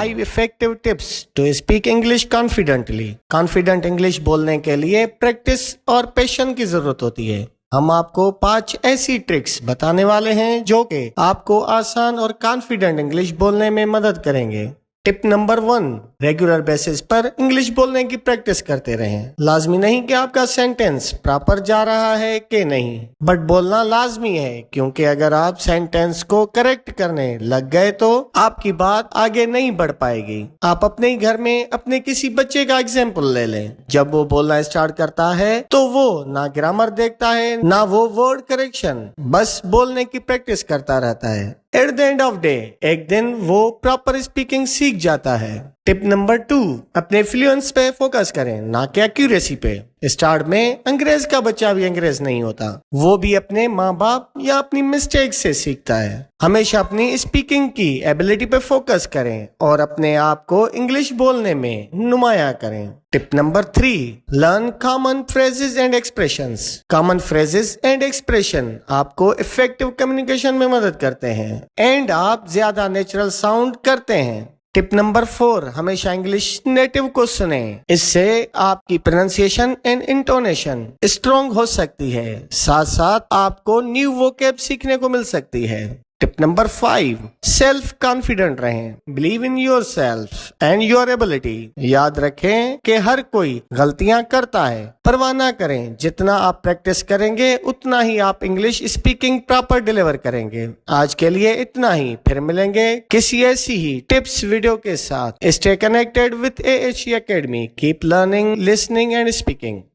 5 effective tips to speak English confidently. Confident English बोलने के लिए प्रैक्टिस और पेशेंस की जरूरत होती है। हम आपको 5 ऐसी ट्रिक्स बताने वाले हैं जो कि आपको आसान और कॉन्फिडेंट इंग्लिश बोलने में मदद करेंगे। टिप नंबर 1, रेगुलर बेसिस पर इंग्लिश बोलने की प्रैक्टिस करते रहें। लाजमी नहीं कि आपका सेंटेंस प्रॉपर जा रहा है कि नहीं, बट बोलना लाजमी है, क्योंकि अगर आप सेंटेंस को करेक्ट करने लग गए तो आपकी बात आगे नहीं बढ़ पाएगी। आप अपने ही घर में अपने किसी बच्चे का एग्जाम्पल ले लें। जब वो बोलना स्टार्ट करता है तो वो ना ग्रामर देखता है ना वो वर्ड करेक्शन, बस बोलने की प्रैक्टिस करता रहता है। At the end of day एक दिन वो प्रॉपर स्पीकिंग सीख जाता है। टिप नंबर 2, अपने फ्लुएंस पे फोकस करें, ना कि एक्यूरेसी पे। स्टार्ट में अंग्रेज का बच्चा भी अंग्रेज नहीं होता, वो भी अपने माँ बाप या अपनी मिस्टेक से सीखता है। हमेशा अपनी स्पीकिंग की एबिलिटी पे फोकस करें और अपने आप को इंग्लिश बोलने में नुमाया करें। Tip number 3, learn common phrases and expressions. Common phrases and expression आपको इफेक्टिव कम्युनिकेशन में मदद करते हैं एंड आप ज्यादा नेचुरल साउंड करते हैं। टिप नंबर 4, हमेशा इंग्लिश नेटिव को सुने, इससे आपकी प्रोनाउंसिएशन एंड इंटोनेशन स्ट्रॉन्ग हो सकती है, साथ साथ आपको न्यू वोकैब सीखने को मिल सकती है। टिप नंबर 5, सेल्फ कॉन्फिडेंट रहें, believe in your self and your ability. याद रखें कि हर कोई गलतियां करता है, परवाह ना करें। जितना आप प्रैक्टिस करेंगे उतना ही आप इंग्लिश स्पीकिंग प्रॉपर डिलीवर करेंगे। आज के लिए इतना ही, फिर मिलेंगे किसी ऐसी ही टिप्स वीडियो के साथ। Stay connected with AHE Academy, keep learning, listening and speaking.